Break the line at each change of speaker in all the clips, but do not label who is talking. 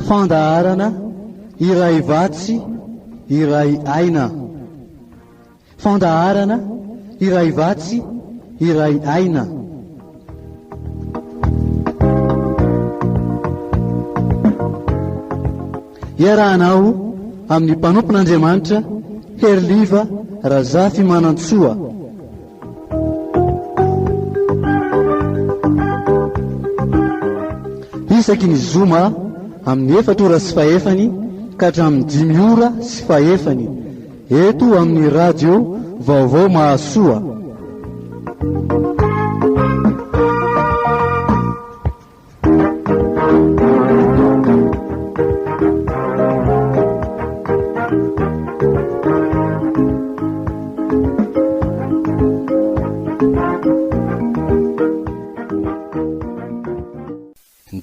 fandaharana iray vatsy iray aina. Fandaharana iray vatsy iray aina. Iarahanao amin'ny mpanompon'Andriamanitra Herliva Razafy Manantsoa. Isaky ny zoma amin'ny 4:50 ka hatramin'ny 5:50 eto amin'ny radio Vaovao Mahasoa.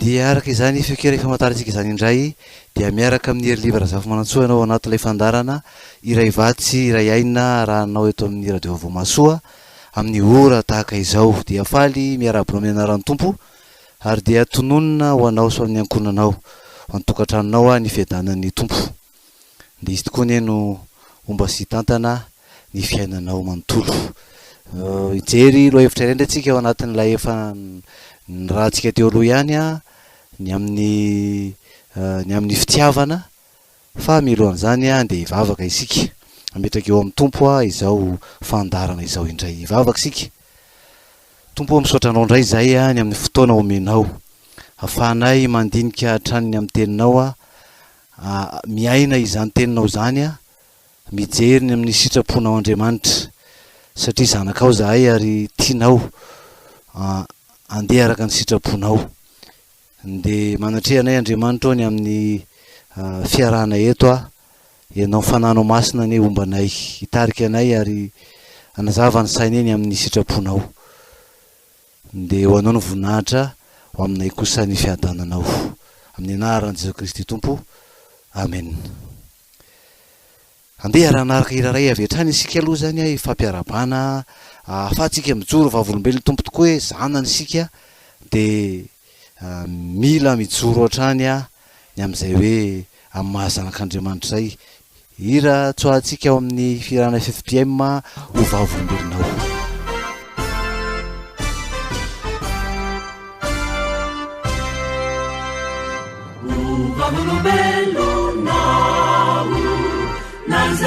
Dia araka izany feonkera famantarantsika izany indray dia miaraka amin'ny Herliva Razafy Manantsoa ianao anatin'ilay fandarana iray vatsy iray aina rahanao eto amin'ny radio Vaovao Mahasoa amin'ny ora tahaka izao. Dia faly miarabona amin'ny anaran'ny Tompo ary dia tononona ho anao so amin'ny ankonanao ho antokantranonao ny fiadanan'ny Tompo. Dia izy tokoa no omba sy tantana ny fiainanao manontolo. Ijery loha hevitra iray antsika ao anatin'ilay efa ny rahantsika teo aloha ihany ny amin'ny fitiavana fa milohan'izany dia hivavaka isika ametraka eo amin'ny Tompo izao fandarana izao indray hivavaka isika. Tompo misaotra anao indray izay ny amin'ny fotoana omenao ahafahanay mandinika hatraniny amin'ny teninao miaina izany teninao zany mijery ny amin'ny sitraponao Andriamanitra satria zanakao zahay ary tianao andeha araka ny sitraponao. Dia manatrehanay Andriamanitra ny amin'ny fiarahana eto ianao fananao masina ny ombanay hitarika anay ary anazava ny sainay ny amin'ny sitraponao. Dia ho anao ny voninahitra ho aminay kosa ny fiadananao amin'ny anaran'i Jesoa Kristy Tompo. Amen. Andeha raha naraka iraray avy hatrany isika aloha zany ifampiarabana ahafahantsika mijoro vavolombelon'ny Tompo tokoa hoe zanany isika dia mila mijoro hatrany ny amin'izay hoe amin'ny mahazanak'Andriamanitra izay. Hira tsoahantsika ao amin'ny firana FFPM ho vavolombelonao.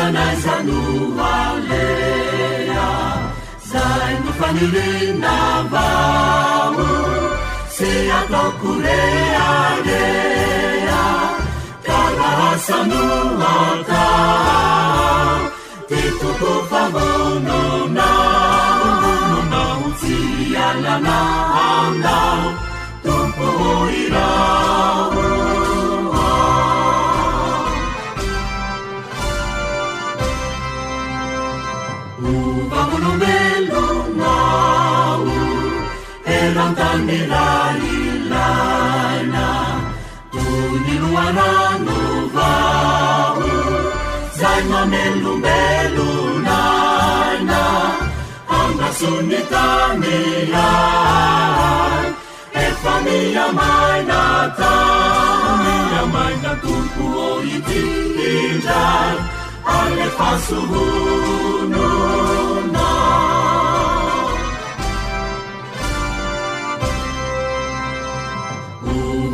Naiza no alea zay no fanirina vao se atao korearea karasa no atao tetoko famononao tsy alana andao Tompo irao. Vavolombelonao erantanilailana toy ny loharano vao zay mamelombelonana angasony tany ay efa miamaina Tompo ity indray alefa sohonona.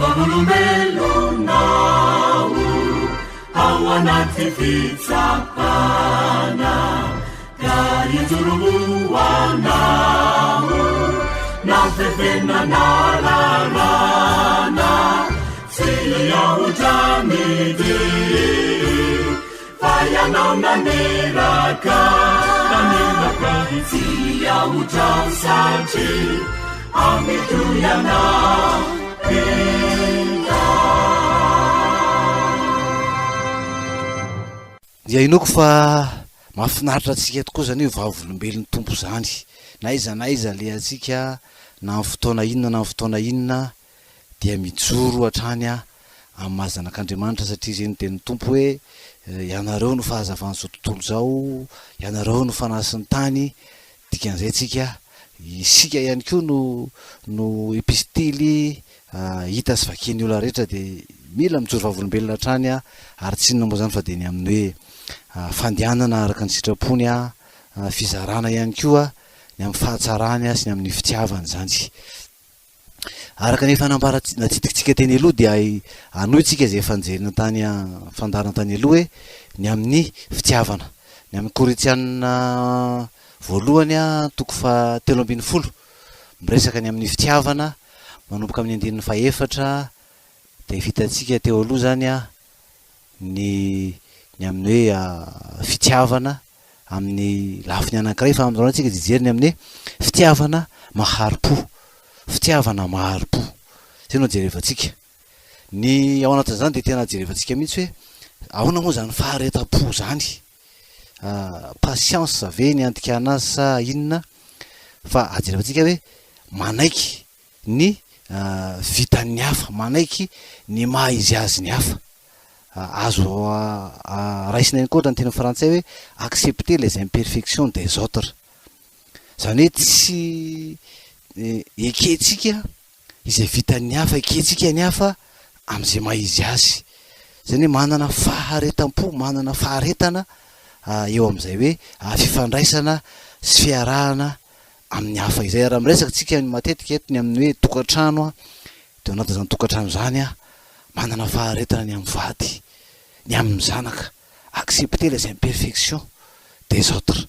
Vavolombelonao ao anaty fitsapana ka ijorohoanao nafefena rarana tsy ahotra mity fa ianao naneraka tsy ahotra satria ametoyanao
dia inoko fa mahafinaritra antsika tokoa zany hoe vavolombelon'ny Tompo zany. Naiza le antsika na amin'ny fotoana inona na amin'ny fotoana inona dia mijoro hatrany amin'ny mahazanak'Andriamanitra satria izay no tenin'ny Tompo hoe ianareo no fahazavan'izao tontolo zao, ianareo no fanasin'ny tany. Dikan'izay tsika isika ihany koa no epistily hita sy vakian'ny olona rehetra dia mila mijoro vavolombelona hatrany a ary tsinona moa zany fa de ny amin'ny hoe fandehanana araka ny sitrapony a fizarana ihany koa ny amin'ny fahatsarany a sy ny amin'ny fitiavany zany araka ny fanambara natsidikytsika teny aloha dia anoy tsika zay efa nijerina tany fandarana tany aloha hoe ny amin'ny fitiavana ny amin'ny Korintianina voalohany a toko fa 3:10 miresaka ny amin'ny fitiavana manomboka amin'ny 1:4 de vitatsika teo aloha zany a ny amin'ny hoe fitiavana amin'ny lafiny anankiray fa amin'izao antsika jery ny amin'ny fitiavana maharim-po fitiavana maharim-po zay no jerevantsika ny ao anatin'izany de tena jerevantsika mihitsy hoe ahoana moa zany faharetam-po zany patience ve ny andikana azy sa inona fa ajerevantsika hoe manaiky ny vitan'ny hafa manaiky ny maha izy azy ny hafa azo raisina ihany koa ny teny frantsay hoe accepter les imperfections des autres zany hoe tsy eketsika izay vitan'ny hafa eketsika ny hafa am'izay maha izy azy zany hoe manana faharetam-po manana faharetana eo am'izay hoe fifandraisana sy fiarahana amin'ny hafa izay raha miresaka tsika matetika eto ny amin'ny hoe tokantrano a de anatin'izany tokantrano zany a manana faharetana ny amin'ny vady ny amin'ny zanaka accepter les imperfections des autres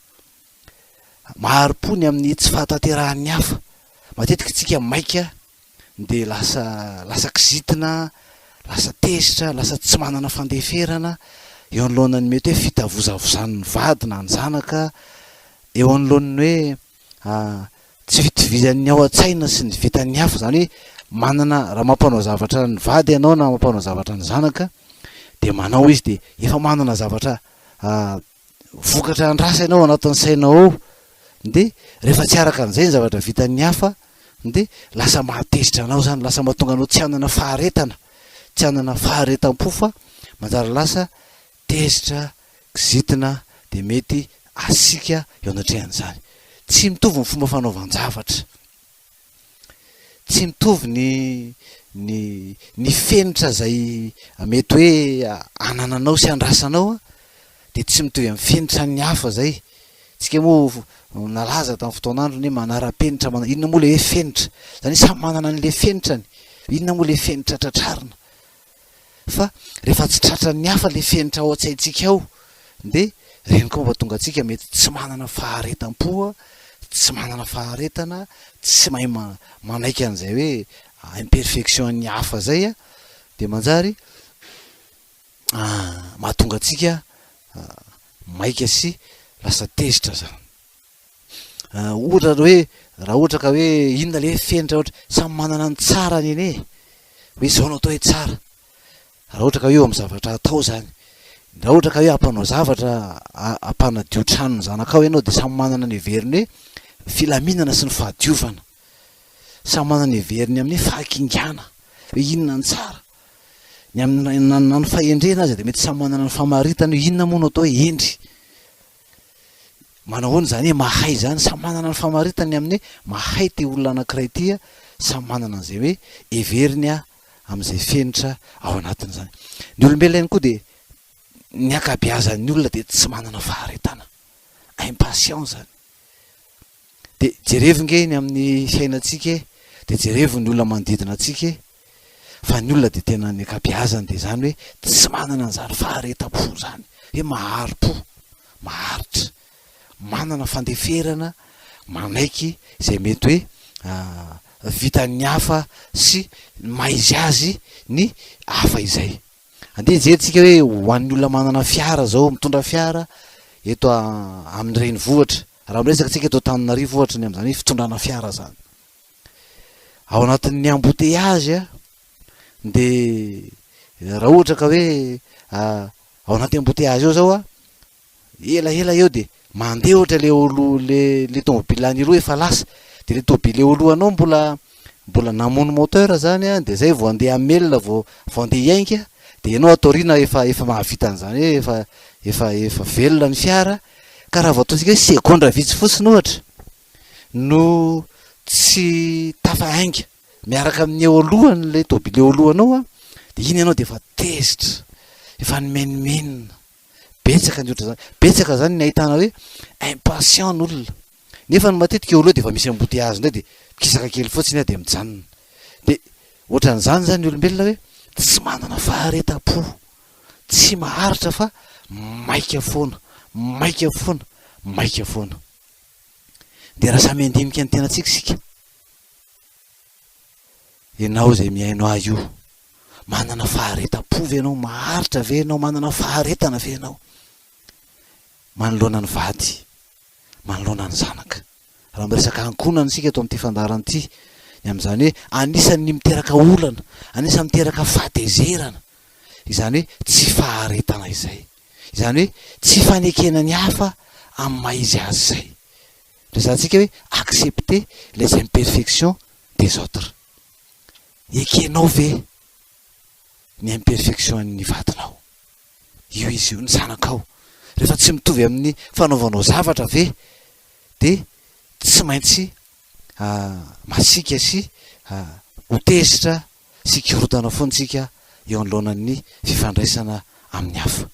maharim-po ny amin'ny tsy fahataterahan'ny hafa matetika tsika maika de lasa kizitina lasa tezitra lasa tsy manana fandeferana eo anoloanany mety hoe fitavozavozan'ny vady na ny zanaka eo anoloan'ny hoe tsy fitovizan'ny ao an-tsaina sy ny vitan'ny hafa zany hoe manana raha mampanao zavatra ny vady ianao na mampanao zavatra ny zanaka de manao izy de efa manana zavatra vokatra andrasa ianao anatin'ny sainao ao de rehefa tsy araka an'izay ny zavatra vitan'ny hafa de lasa mahatezitra anao zany lasa mahatonga anao tsy hanana faharetana tsy hanana faharetam-po fa manjary lasa tezitra kizitina de mety asika eo anatrehan'izany tsy mitovy ny fomba fanaovan-javatra tsy mitovy ny fenitra zay mety hoe anananao sy andrasanao de tsy mitovy amin'ny fenitra ny hafa zay tsika moa nalaza tamin'ny fotoan'andro hoe manara-penitra inona moa le hoe fenitra zany samy manana an'le fenitrany inona moa le fenitra tratrarina fa rehefa tsy tratran'ny hafa le fenitra ao an-tsaintsika ao de reny koa mba tonga atsika mety tsy manana faharetam-po tsy manana faharetana tsy mahay manaiky an'izay hoe imperfection ny hafa zay a de manjary mahatonga atsika maika sy lasa tezitra zany ohatra hoe raha ohatra ka hoe inona le fenitra ohatra samy manana ny tsara ny ene hoe zao no atao hoe tsara raha ohatra ka hoe eo amin'ny zavatra atao zany raha ohatra ka hoe ampanao zavatra ampanadio trano ny zanakao ianao de samy manana ny heveriny hoe filaminana sy ny fahadiovana samy manana ny heveriny amin'ny fahakingana hoe inona ny tsara ny amin'ny ny fahendrena azy de mety samy manana ny famaritana hoe inona moa no atao hoe endry manao hoany zany hoe mahay zany samy manana ny famaritany amin'ny mahay ty olona anankiray ty samy manana an'izay hoe heveriny am'izay fenitra ao anatiny zany ny olombelona ihany koa de ny akabeazan'ny olona de tsy manana faharetana impatience zany de jerevingeny amin'ny fiainatsika de jerevo ny olona manodidina atsika fa ny olona de tena ny akabeazany de zany hoe tsy manana an'zany faharetam-po zany hoe maharim-po maharitra manana fandeferana manaiky zay mety hoe vitan'ny hafa sy maizy azy ny hafa izay andeha jerentsika hoe ho an'ny olona manana fiara zao mitondra fiara eto amin'ny renivohitra raha miresaka tsika eto Antananarivo ohatra ny am'izany hoe fitondrana fiara zany ao anatin'ny embouteillage de raha ohatra ka hoe ao anaty embouteillage eo zao ela eo de mandeha ohatra le olo le tomobile any roa efa lasa de le tomobile eo alohanao mbola namono moteur zany de zay vao andeha amelona vao andeha iainka de ianao atorina efa mahavita an'izany hoe efa velona ny fiara ka raha vao ataontsika hoe segondra vitsy fotsiny ohatra no tsy tafahainga miaraka amin'ny eo alohany le tomobile eo alohanao de iny ianao de efa tezitra, efa nomenimenina. Betsaka ny oatra zany, betsaka zany ny ahitana hoe impatient n'olona. Nefa ny matetika eo aloha de efa misy embouteillage indray de mikisaka kely fotsiny de mijanona. De ohatran'izany zany ny olombelona hoe tsy manana faharetam-po, tsy maharitra fa maika foana, maika foana, maika foana. De raha samy andinika ny tenantsika sika. Ianao zay miainao ahy io, manana faharetam-po ve ianao, maharitra ve ianao, manana faharetana ve ianao? Manoloana ny vady, manoloana ny zanaka. Raha miresaka ankonana sika eto amin'ity fandarana ity, amin'izany hoe anisan'ny miteraka olana, anisan'ny miteraka fahatezerana, izany hoe tsy faharetana izay, izany hoe tsy fanekena ny hafa amin'ny maha izy azy zay. Resantsika hoe accepter les imperfections des autres. Ekenao ve ny imperfection an'ny vadinao? Io izy io ny zanakao. Rehefa tsy mitovy amin'ny fanaovanao zavatra ve, de tsy maintsy masika sy ho tezitra sy korotana foantsika eo anoloanan'ny fifandraisana amin'ny hafa.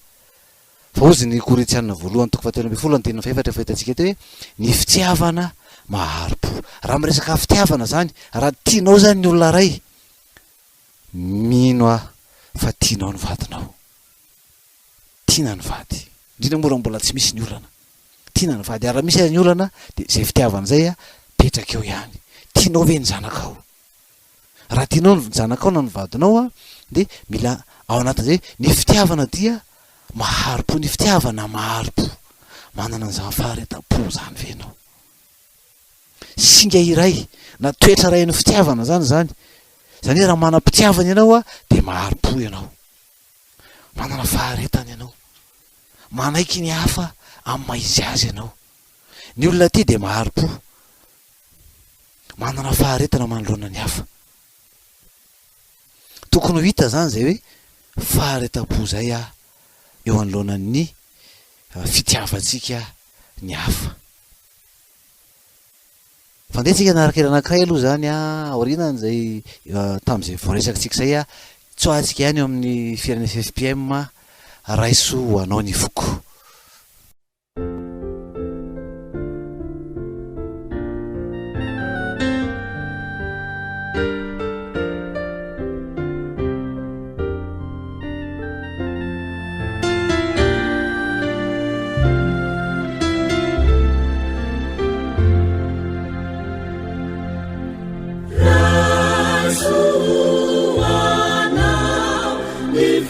Fa ozy ny Korintianina voalohany toko 7:24 fahitantsika eto hoe ny fitiavana maharo-po. Raha miresaka fitiavana zany, raha tianao zany ny olona ray, mino fa tianao ny vadinao, tiana ny vady. Indrindra moa raha mbola tsy misy ny olana, tiana ny vady. Raha misy ny olana de zay fitiavana zay petraka eo ihany. Tianao ve ny zanakao? Raha tianao ny zanakao na ny vadinao de mila ao anatin'izay ny fitiavana dia maharo-po, ny fitiavana maharo-po, manana an'izany faharetam-po zany ve ianao? Singa iray na toetra ray ny fitiavana zany zany hoe raha manam-pitiavana ianao de maharo-po ianao, manana faharetana ianao, manaiky ny hafa amin'ny maha izy azy ianao. Ny olona ty de maharo-po, manana faharetana manoloana ny hafa. Tokony ho hita zany zay hoe faharetam-po zay eo anoloanan'ny fitiavantsika ny hafa. Fandehantsika narak'era anankiray aloha zany aorianany zay tamin'izay voaresakatsika zay tsoahantsika ihany eo amin'ny fiainana FFPM raiso ho anao ny foko.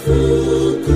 Fuku,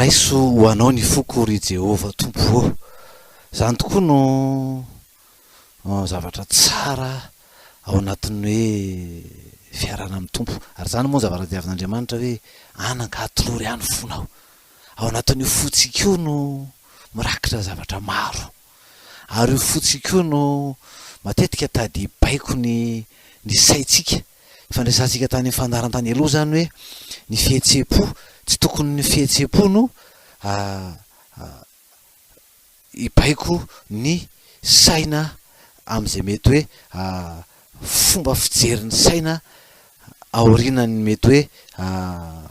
raiso ho anao ny foko ry Jehova tompo, zany tokoa no zavatra tsara ao anatin'ny hoe fiarana amin'ny tompo. Ary zany moa zavatra diavin'Andriamanitra hoe anangatolory ihany fonao. Ao anatin'io fotsika io no mirakitra zavatra maro, ary io fotsika io no matetika tady baiko ny saitsika. Fandraisantsika tany fandarantany aloha zany hoe ny fihetseham-po tsy tokony ny fihetseham-po no ibaiko ny saina amin'izay mety hoe fomba fijerin'ny saina aorianany mety hoe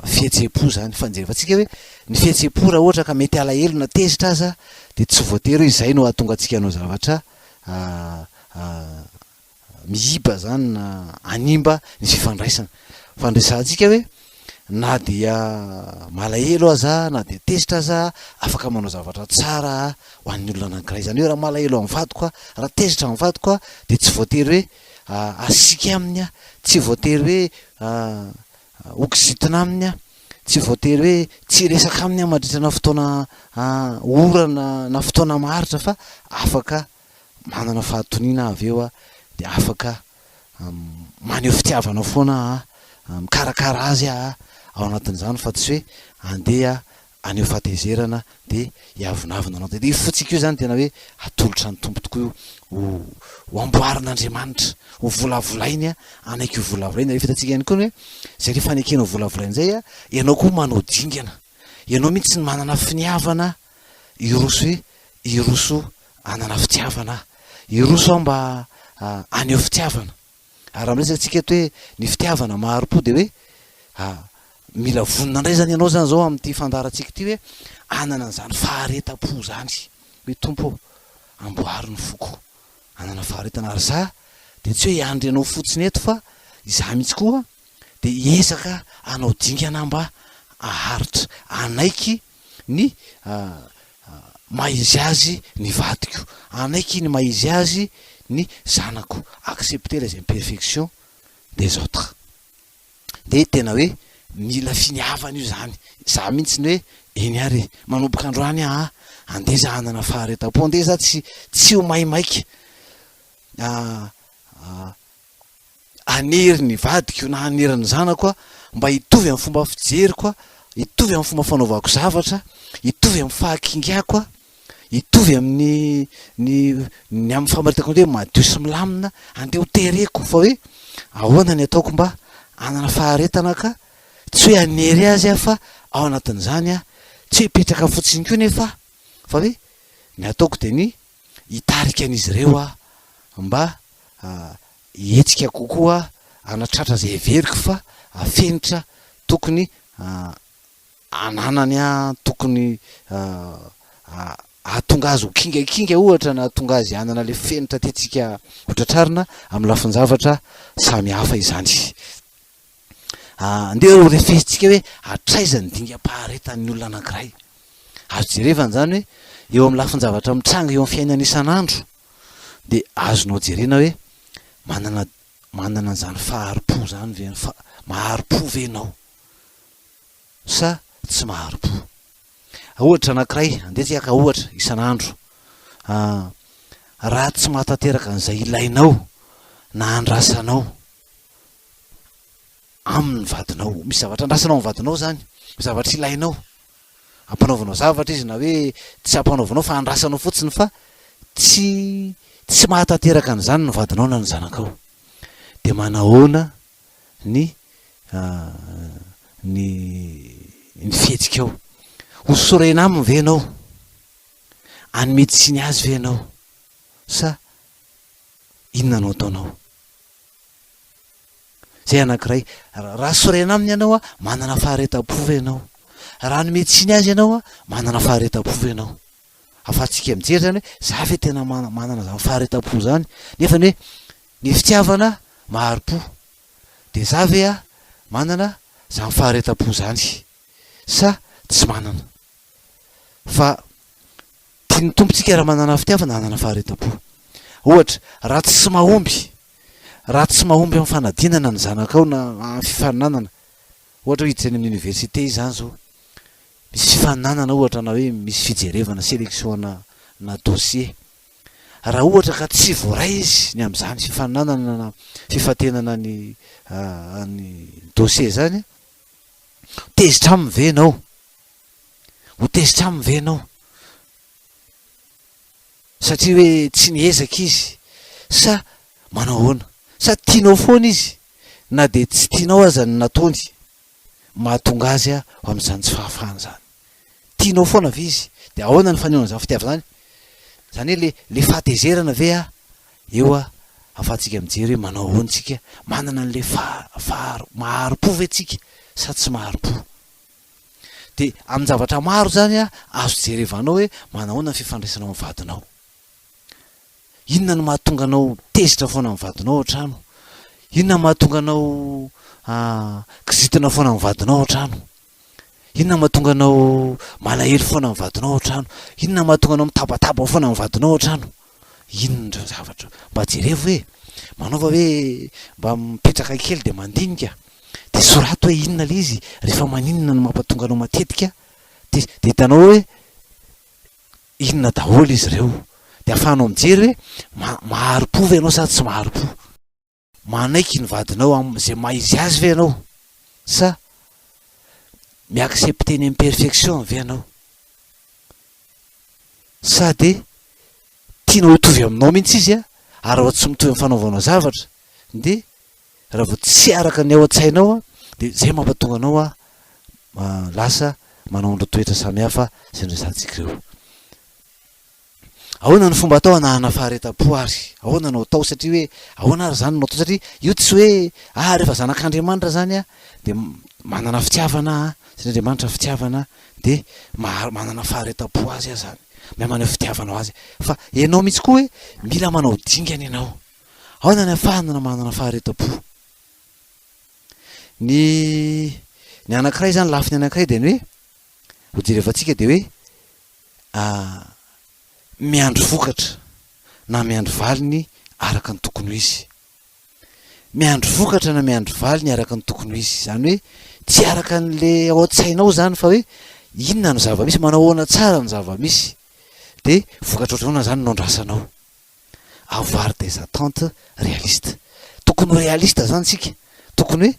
fihetseham-po zany fanjerefantsika hoe ny fihetseham-po raha ohatra ka mety alahelo na tezitra aza de tsy voatery hoe izay no ahatonga antsika hanao zavatra mihiba zany na animba ny fifandraisana. Fandraisantsika hoe na dia malahelo aza na dia tezitra aza afaka manao zavatra tsara ho an'ny olona anankiray. Zany hoe raha malahelo amin'ny vadiko raha tezitra amin'ny vadiko de tsy voatery hoe asika aminy tsy voatery hoe oksitina aminy tsy voatery hoe tsy resaka aminy mandritrana fotoana orana na fotoana maharitra, fa afaka manana fahatoniana avy eo de afaka maneho fitiavana foana mikarakara azy ao anatin'izany, fa tsy hoe andeha aneo fahatezerana de hiavonavina anao. De fotsika io zany tena hoe atolotra ny tompo tokoa io, ho amboarin'Andriamanitra, ho volavolainy anaiky volavolainy. Rehefa hitantsika ihany koa hoe zay rehefa anekena volavolainy zay ianao koa manao dingana, ianao mihitsy ny manana finiavana iroso hoe iroso anana fitiavana, iroso mba aneo fitiavana. Ary am'resantsika eto hoe ny fitiavana maharom-po de hoe mila vonina indray zany ianao zany zao amin'ity fandarantsika ity hoe anana an'izany faharetam-po zany hoe tompo amboary ny foko, anana faharetana. Ary za de tsy hoe hiandry anao fotsiny eto fa izaho mihitsy koa de hiezaka anao dingana mba aharitra anaiky ny maizy azy ny vadiko, anaiky ny maizy azy ny zanako, accepter les imperfections des autres. De tena hoe mila finiavana io zany. Za mihitsy ny hoe eny ary manomboka androany andeha za hanana faharetam-po, andeha za tsy ho maimaiky anery ny vadiko na anery ny zanako mba hitovy amin'ny fomba fijeriko, hitovy amin'ny fomba fanaovako zavatra, hitovy amin'ny fahakingako, hitovy amin'ny amin'ny famaritako hoe madio sy milamina, andeha ho tereko. Fa hoe ahoana ny ataoko mba anana faharetana ka tsy hoe anery azy fa ao anatin'izany tsy hoe hipetraka fotsiny koa nefa, fa hoe ny ataoko de ny hitarika an'izy ireo mba hetsika kokoa anatratra zay everiko, fa afenitra tokony ananany tokony ahatonga azy ho kingakinga ohatra na ahatonga azy anana le fenitra tiatsika hotratrarina amin'ny lafiny zavatra samy hafa izany. Andeha refesitsika hoe atraiza ny dingam-paharetan'ny olona anankiray. Azo jerevana zany hoe eo amin'ny lafiny zavatra mitranga eo amin'ny fiainana isan'andro de azonao jerena hoe manana an'izany faharom-po zany ve, maharom-po venao sa tsy maharom-po. Ohatra anankiray andeha tsika ka ohatra isan'andro raha tsy mahatateraka an'izay ilainao na andrasanao amin'ny vadinao, misy zavatra andrasanao amin'ny vadinao zany, zavatra ilainao, ampanaovanao zavatra izy na hoe tsy ampanaovanao fa andrasanao fotsiny, fa tsy mahatateraka an'izany ny vadinao na ny zanakao, de manahoana ny fihetsika ao. Hosorena aminy ve ianao, anymedisiny azy ve ianao, sa inona no ataonao? Zay anankiray. Raha sorena aminy ianao manana faharetam-po ve ianao, raha anymedisiny azy ianao manana faharetam-po ve ianao. Afatsika mijery zany hoe za ve tena manana zany faharetam-po zany, nefa ny hoe ny fitiavana maharom-po, de za ve manana zany faharetam-po zany sa tsy manana. Fa tiany tompontsika raha manana fitiavana manana faharetam-po. Ohatra raha tsy mahomby amin'ny fanadinana ny zanakao na fifaninanana, ohatra hoe hiditra any amin'ny université zany zao, misy fifaninanana ohatra na hoe misy fijerevana sélectionna na dossier raha ohatra ka tsy voaray izy ny am'izany fifaninanana na fifatenana ny dossier zany tezitra aminy venao ho tezitra aminy venao satria hoe tsy niezaka izy sa manao ahoana sa tianao foana izy na de tsy tianao aza ny nataony mahatonga azy a ho am'izany tsy fahafahana zany tianao foana ve izy de ahoana ny fanehoana zany fitiava zany zany hoe le fahatezerana ve a eo a afahantsika mijery hoe manao ahoana tsika manana an'le maharo-po ve tsika sa tsy maharo-po de amin'ny zavatra maro zany a azo jerevanao hoe manahoana ny fifandraisanao amin'ny vadinao inona no mahatonga anao tezitra foana amin'ny vadinao an-trano inona mahatonga anao kizitina foana amin'ny vadinao an-trano inona mahatonga anao malahelo foana amin'ny vadinao an-trano inona mahatonga anao mitabataba foana amin'ny vadinao an-trano inona ndreo zavatra mba jerevo hoe manaova hoe mba mipetraka kely de mandinika de sorato hoe inona le izy rehefa maninona no mampatonga anao matetika de hitanao hoe inona daholo izy ireo de ahafahanao mijery hoe maharo-po ve ianao sa tsy maharo-po manaiky ny vadinao am'izay maizy azy ve ianao sa miaccepter ny imperfection ve ianao sa de tianao hitovy aminao mihitsy izy a ary raha tsy mitovy amin'ny fanaovanao zavatra de raha vao tsy araka ny ao an-tsainao a de zay mampatonga anao a lasa manao andro toetra samihafa zay ndre zantsika ireo ahoana ny fomba atao anahana fahareta-po ary ahoana no atao satria hoe ahoana ary zany no atao satria io tsy hoe rehefa zanak'Andriamanitra zany a de manana fitiavana sy n'Andriamanitra fitiavana de manana fahareta-po azy a zany mahay maneho fitiavanao azy fa ianao mihitsy koa hoe mila manao dingana ianao ahoana ny ahafahana manana fahareta-po ny anankiray zany lafiny anankiray de ny hoe ho jerevantsika de hoe miandro vokatra na miandro valiny araka ny tokony ho izy miandro vokatra na miandro valiny araka ny tokony ho izy zany hoe tsy araka n'le ao an-tsainao zany fa hoe inona no zava-misy manao ahoana tsara ny zava-misy de vokatra ohatranaona zany no andrasanao avoir des attentes réalistes tokony ho réaliste zany tsika tokony hoe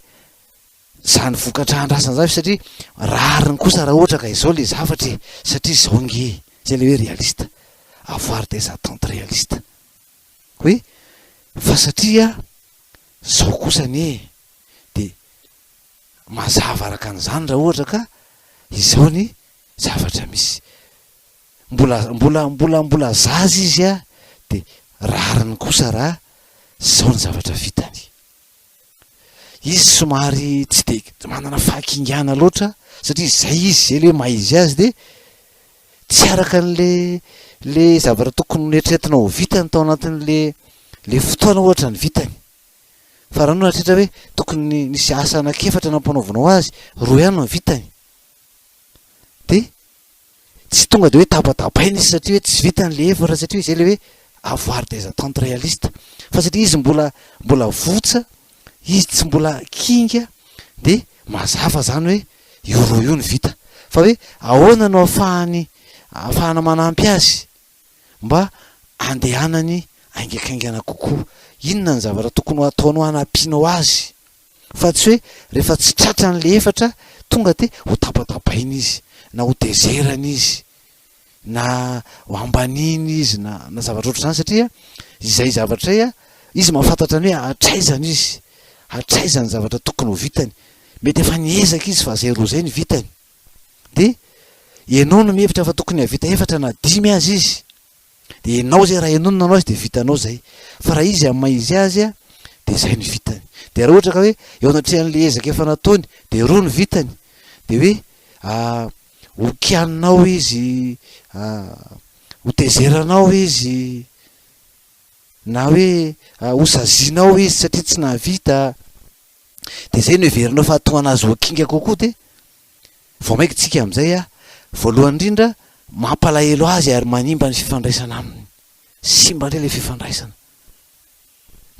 zany vokatra andrasana zany satria rariny kosa raha ohatra ka izao le zavatra satria zao nge zay le hoe réaliste avoir des attentes réalistes hoe fa satria zao kosa ny de mazava araka an'izany raha ohatra ka izao ny zavatra misy mbola zaza izy a de rariny kosa raha zao ny zavatra vitany izy somary tsy de manana fahakingana loatra satria zay izy zay le hoe maizy azy de tsy araka le zavatra tokony neritreretinao ho vitany tao anatin'le fotoana ohatra ny vitany fa raha no natrehitra hoe tokony nisy asa anakefatra nampanaovanao azy roa ihany no vitany de tsy tonga de hoe tabatabaina izy satria hoe tsy vitany le efatra satria zay le hoe avoir des attentes réalistes fa satria izy mbola votsa izy tsy mbola kinga de mazava zany hoe io roa io ny vita fa hoe ahoana no ahafahana manampy azy mba andehanany aingakaingana kokoa inona ny zavatra tokony ho ataonao hanampianao azy fa tsy hoe rehefa tsy tratra n'le efatra tonga de ho tabatabaina izy na ho dezerana izy na ho ambaniny izy na zavatra oatra zany satria izay zavatra a izy mahafantatra ny hoe hatraizany zavatra tokony ho vitany mety efa niezaka izy fa zay roa zay ny vitany de ianao no mihevitra fa tokony havita efatra na 5 azy izy de ianao zay raha enonona anao azy de vitanao zay fa raha izy amin'ny maizy azy a de zay ny vitany de raha ohatra ka hoe eo anatrehan'le ezaka efa nataony de roa ny vitany de hoe ho kianinao izy ho tezeranao izy na hoe ho sazinao izy satria tsy nahavita de zay no heverinao fa atonga anazy ho kinga kokoa de vao maiky tsika am'izay a voalohany indrindra mampalahelo azy ary manimba ny fifandraisana aminy simba ndray le fifandraisana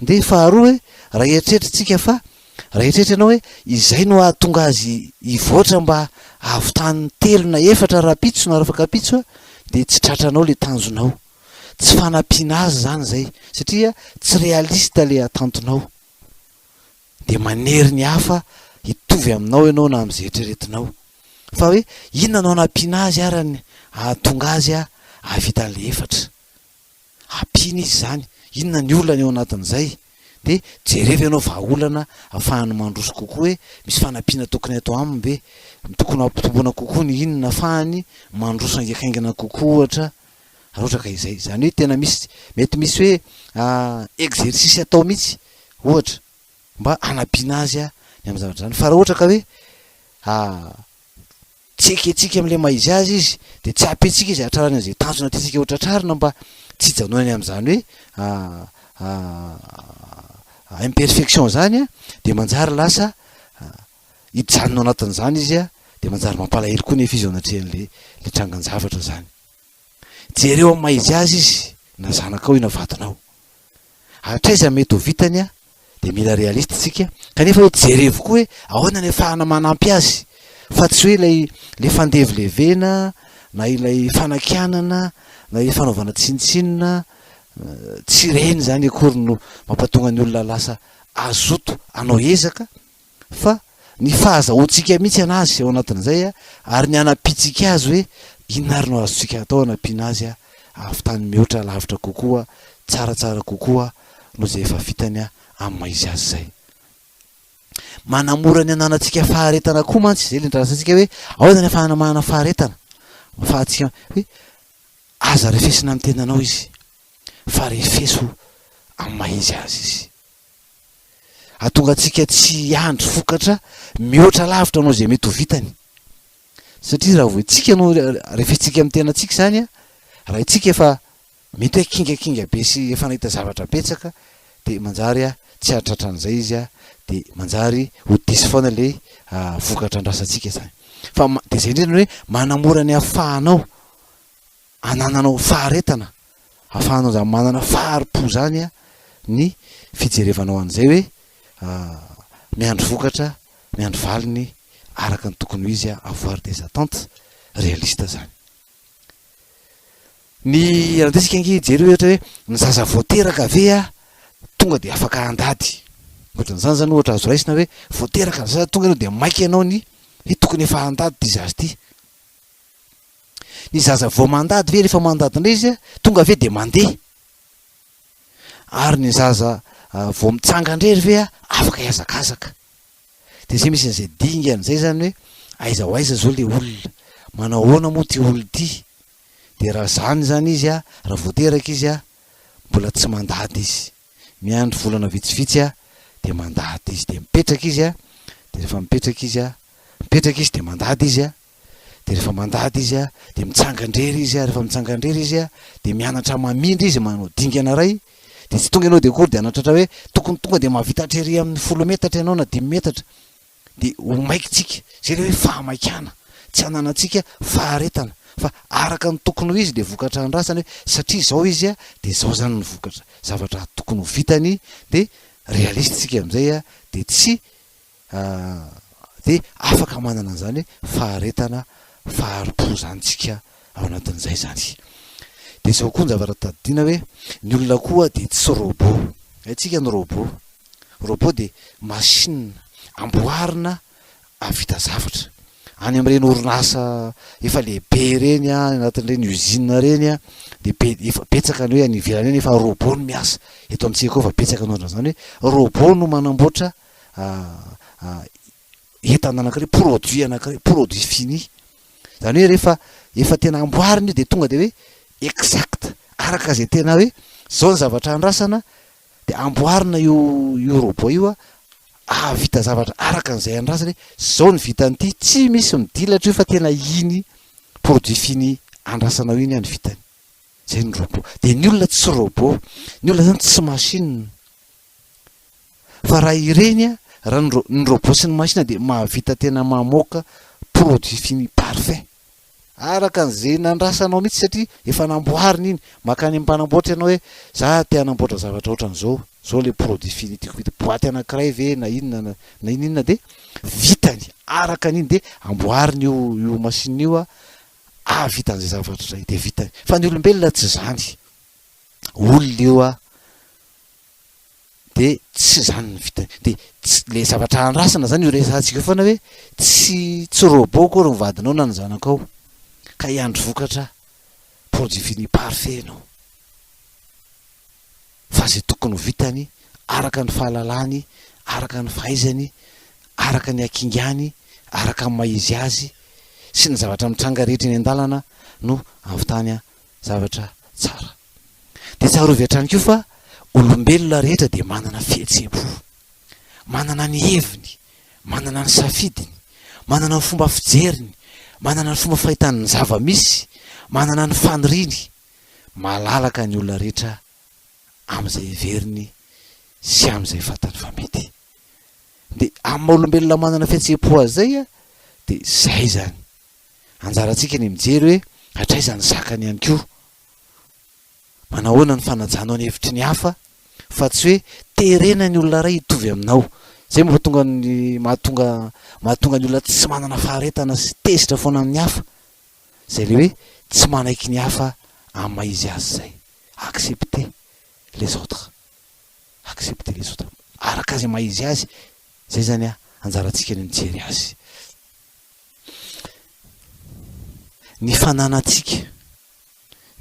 de faharoa hoe raha eritreretritsika fa raha eritreretra anao hoe izay no ahatonga azy ivoatra mba avy tany 3 na 4 rapitso na rafakapitso de tsy tratranao le tanjonao, tsy fanampiana azy zany zay satria tsy realista le atantonao de manery ny hafa hitovy aminao ianao na am'izay eritreretinao fa hoe inona anao nampiana azy arany ahatonga azy ahavitan'le 4 ampiana izy zany, inona ny olana eo anatin'izay de jerevy ianao vahaolana ahafahany mandroso kokoa hoe misy fanampiana tokony atao aminy be tokony ampitombona kokoa ny inona ahafahany mandroso angakaingana kokoa ohatra raha ka izay zany hoe tena mety misy hoe exercice atao mihitsy ohatra mba hanampiana azy ny amin'ny zavatra zany fa raha ohatra ka hoe tsy eketsika am'le maizy azy izy de tsy apetsika izy atrarany an'izay tanjona tiatsika ohatratrarina mba tsy hijanonany am'izany hoe imperfection zany de manjary lasa hijanona anatin'izany izy de manjary mampalahelo koa nefa izy ao anatrehan'le trangan zavatra zany jereo amin'ny maizy azy izy na zanakao ina vatanao atraiza mety ho vitany de mila realiste tsika kanefa hoe jerevo koa hoe ahoana ny ahafahana manampy azy fa tsy hoe le fandevylevena na ilay fanakianana na ilay fanaovana tsinitsinina tsy reny zany akory no mampatonga ny olona lasa azoto anao ezaka fa ny fahazahoantsika mihitsy anazy ao anatin'izay ary ny anapitsika azy hoe inona ary no azontsika atao anampiana azy afitany mihoatra lavitra kokoa tsaratsara kokoa no zay efa vitany amin'ny maizy azy zay manamora ny ananantsika faharetana koa mantsy zay le ndrasantsika hoe ahoana ny ahafahana manana faharetana mahafahantsika hoe aza refesina amin'ny tenanao izy fa refeso amin'ny maizy azy izy atonga antsika tsy andro vokatra mihoatra lavitra anao zay mety ho vitany satria raha voitsika no refesitsika amin'ny tenantsika zany raha itsika efa mety hoe kingakinga be sy efa nahita zavatra betsaka de manjary tsy ahatratran'izay izy de manjary ho disy foana le vokatra andrasantsika zany fa de zay indrindra hoe manamora ny ahafahanao anananao faharetana ahafahanao zany manana faharipo zany ny fijerevanao an'izay hoe miandro vokatra miandro valiny araka ny tokony ho izy avoir des attentes réaliste zany ny randesika angy jery ohatra hoe ny zaza voateraka ve tonga de afaka andady ohatran'izany zany ohatra azo raisina hoe voateraka ny zaza tonga anao de maiky ianao ny tokony efa andady ty zazy ty ny zaza vao mandady ve rehefa mandady indray izy tonga ve de mandeha ary ny zaza vao mitsanga ndrery ve afaka iazakazaka de zay misy an'izay dingy an'izay zany hoe aiza ho aiza zao le olona manao ahoana moa ty olo ty de raha zany zany izy raha voateraka izy mbola tsy mandady izy miandro volana vitsivitsy de mandady izy de mipetraka izy de rehefa mipetraka izy de mandady izy de rehefa mandady izy de mitsangandrery izy rehefa mitsangandrery izy de mianatra mamindry izy manao dingana ray de tsy tonga ianao de akory de anatratra hoe tokony tonga de mahavita atrery amin'ny 10 metatra ianao na 10 metatra de ho maikitsika zay le hoe fahamaikana tsy ananatsika faharetana fa araka ny tokony ho izy de vokatra andrasany hoe satria zao izy de zao zany ny vokatra zavatra tokony ho vitany de realiste tsika am'izay de tsy de afaka manana an'izany hoe faharetana faharipo zany tsika ao anatin'izay zany de zao koa ny zavatra tadidina hoe ny olona koa de tsy robot aitsika ny robot de machine amboarina avita zavatra any am'ireny orinasa efa lehibe reny anatin'ireny usine reny de efa betsaka ny hoe any ivelany eny efa robot no miasa eto amintsika koa fa betsaka noandra zany hoe robot no manamboatra entana anankiray produit fini zany hoe rehefa efa tena amboariny de tonga de hoe exact araka zay tena hoe zao ny zavatra andrasana de amboarina io robot io vita zavatra araka an'izay andrasany zao ny vitan'ity tsy misy midilatra io fa tena iny produit fini andrasanao iny any vitany zay ny robot de ny olona tsy robot ny olona zany tsy machine fa raha ireny raha ny robot sy ny machine de mahavita tena mamoaka produit fini parfait araka an'izay nandrasanao mihitsy satria efa namboariny iny makany ampanamboatra ianao hoe za te hanamboatra zavatra ohatran'izao zao le produit fini tiako vita boaty anankiray ve na inona na ininona de vitany araka an'iny de amboariny io machine io vitan'izay zavatra zay de vitany fa ny olombelona tsy zany olona io de tsy zany ny vitany de le zavatra andrasana zany io resantsika foana hoe tsy robot koa ro mivadinao na ny zanakao ka iandry vokatra produit fini parfait anao fa zay tokony ho vitany araka ny fahalalany araka ny fahaizany araka ny akingany araka ny maizy azy sy ny zavatra mitranga rehetra eny an-dalana no avitany zavatra tsara de tsarovy hatrany ko fa olombelona rehetra de manana fihetseham-po manana ny heviny manana ny safidiny manana ny fomba fijeriny manana ny fomba fahitany ny zava-misy manana ny faniriny malalaka ny olona rehetra am'izay veriny sy am'izay fatany fa mety de amin'ny olombelona manana fihetseham-po azy zay de zay zany anjarantsika ny mijery hoe hatraizany zakany ihany ko manahoana ny fanajanao ny hevitry ny hafa fa tsy hoe terena ny olona ray hitovy aminao zay mahatonga ny olona tsy manana faharetana sy tezitra foana amin'ny hafa zay le hoe tsy manaiky ny hafa amin'ny maizy azy zay accepter les autres araka azy maizy azy zay zany anjarantsika ny mijery azy ny fananantsika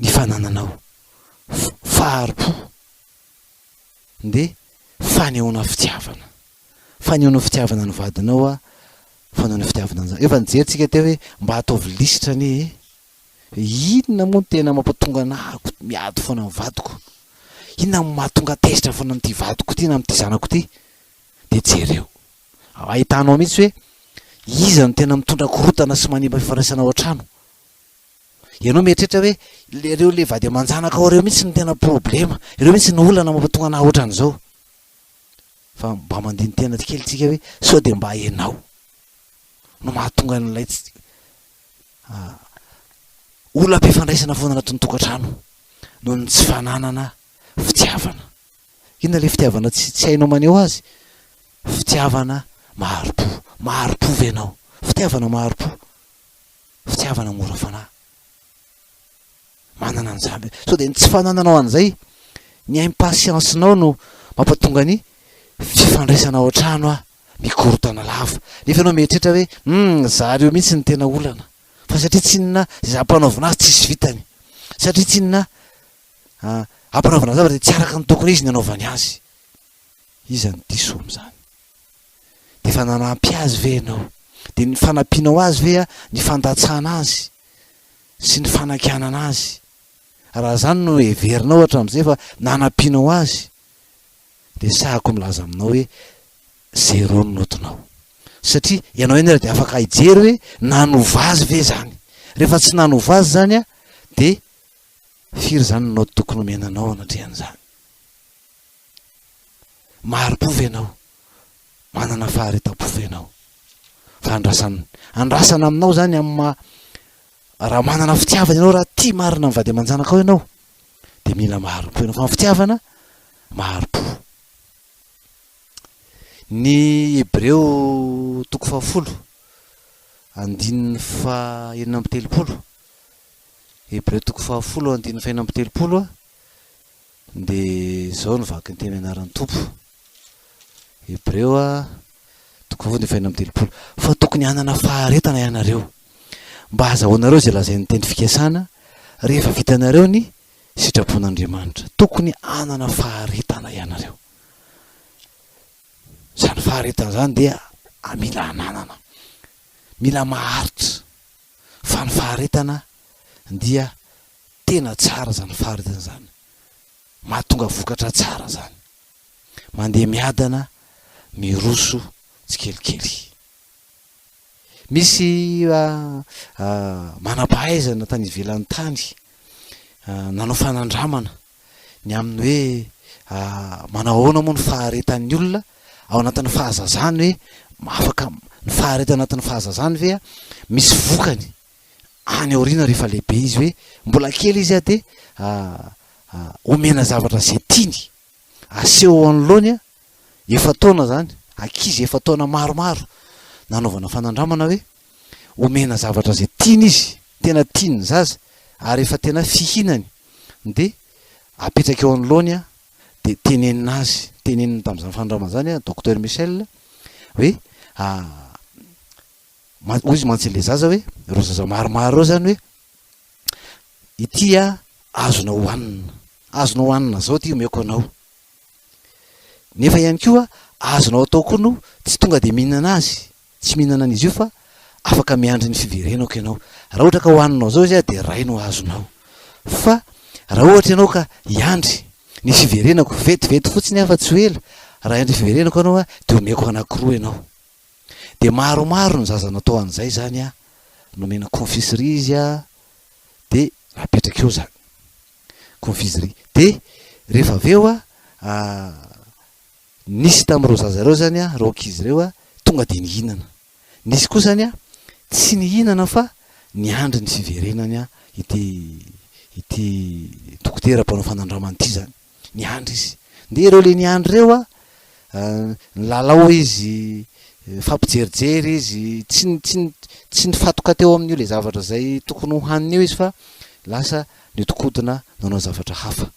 ny fanananao faharo-po de fanehoana fitiavana ny vadinao fanehoana fitiavana efa nijeritsika teo hoe mba ataovy lisitra ane inona moa ny tena mampatonga anahako miady foana ny vadiko inona mahatonga tezitra foana n'ity vadiko ty na am'ty zanako ty de jereo ahitanao mihitsy hoe iza no tena mitondra korotana sy manimba fifaraisana ao an-trano ianao mieritrehitra hoe lereo le vady aman-janaka ao reo mihitsy ny tena problema ireo mihitsy ny olana mampatonga anah ohatran'izao fa mba mandiny tena kelitsika hoe sao de mba enao no mahatonga n'ilay olona-mpifandraisana foana anatin'ny tokantrano noho ny tsy fananana fitiavana inona le fitiavana tsy hainao maneho azy fitiavana maharopo venao fitiavana maharopo fitiavana mora fanahy manana an'izany sao de ny tsy fanananao an'izay ny impatiencenao no mampatonga ny fifandraisana ao an-trano mikorotana lava nefa anao mieritrehitra hoe zareo mihitsy ny tena olana fa satria tsy inona zay ampanaovina azy tsisy vitany satria tsy inona ampanaovina zavatra de tsy araka ny tokony izy ny anaovany azy izany diso am'izany de fananampy azy ve ianao de ny fanampianao azy ve ny fandatsana azy sy ny fanakianana azy raha zany no everinao hatram'izay fa nanampianao azy de sahako milaza aminao hoe zéro ny notinao satria ianao eny de afaka hijery hoe nanova azy ve zany rehefa tsy nanova azy zany de firy zany noty tokony omenanao anatrehan'izany maharopo venao manana faharetam-po venao fa andrasana aminao zany raha manana fitiavana ianao raha tia marina mivady aman-janaka ao ianao de mila maharopo ianao fa ny fitiavana maharopo ny Hebreo 10 andininy fa 9 Hebreo 10 andininy fa 9 de zao nivaky ny teny anaran'ny tompo Hebreo 10 fa 9 fa tokony hanana faharetana ianareo mba azahoanareo zay lazain'ny teny fikasana rehefa vitanareo ny sitrapon'Andriamanitra tokony hanana faharetana ianareo zany faharetana zany dia mila hananana mila maharitra fa ny faharetana dia tena tsara zany faharetana zany mahatonga vokatra tsara zany mandeha miadana miroso tsikelikely misy manam-pahaizana tany ivelan'ny tany nanao fanandramana ny amin'ny hoe manahoana moa ny faharetan'ny olona ao anatin'ny fahazazany hoe afaka ny faharetana anatin'ny fahazazany ve misy vokany any aoriana rehefa lehibe izy hoe mbola kely izy de omena zavatra zay tiany aseho anoloany efa taona zany akizy efa taona maromaro nanaovana fanandramana hoe omena zavatra zay tiany izy, tena tiany zaza ary efa tena fihinany, de apetraka eo anoloany a de tenenina azy, tenenina tamin'izany fanandramana zany a docteur Michel hoe izy mantsy le zaza hoe reo zaza maromaro reo zany hoe ity a azonao hohanina zao ty omeko anao, nefa ihany koa azonao atao koa no tsy tonga de mihinana azy, tsy mihinana an'izy io fa afaka miandry ny fiverenako ianao. Raha ohatra ka hohaninao zao izy a de ray no azonao, fa raha ohatra ianao ka iandry ny fiverenako vetivety fotsiny afa tsy ho ela, raha iandry fiverenako anao a de omeko anankiroa ianao. De maromaro ny zaza natao an'izay zany a, nomena confiserie izy a, de apetraka eo zany confiserie. De rehefa aveo a nisy tamin'ireo zaza reo zany a, reo ankizy reo a tonga de nihinana, nisy koa zany a tsy nihinana fa niandry ny fiverenany a ity dokotera mpanao fanandramana ity zany, niandry izy. De reo le niandry reo a nilalao izy, fampijerijery izy, tsy nifatoka teo amin'io le zavatra zay tokony ho haniny eo izy fa lasa nitokodina nanao zavatra hafa.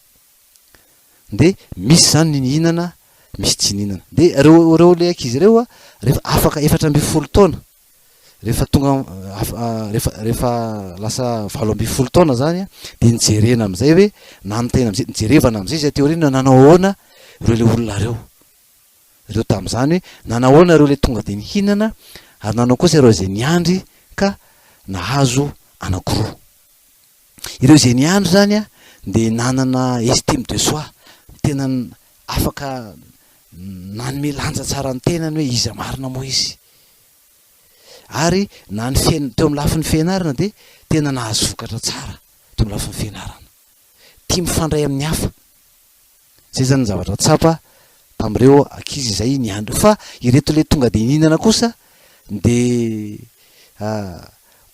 De misy zany ny nihinana, misy tsy nihinana. De reo le ankizy reo a rehefa afaka 4 taona, rehefa tonga rehefa lasa 12 taona zany a de nijerena am'izay hoe nanontena am'izay, nijerevana am'izay izy teo reny nanao ahoana reo le olona reo tam'izany hoe nanao ahoana reo le tonga de nihinana ary nanao kosa reo zay niandry ka nahazo anankiroa. Ireo zay niandry zany a de nanana estime de soi, tena afaka nanome lanja tsara ny tenany hoe iza marina moa izy, ary na ny teo amin'ny lafin'ny fianarana de tena nahazo vokatra tsara teo amin'ny lafin'ny fianarana, tia mifandray amin'ny hafa. Zay zany ny zavatra tsapa tamin'ireo ankizy zay niandry. Fa ireto le tonga de nihinana kosa de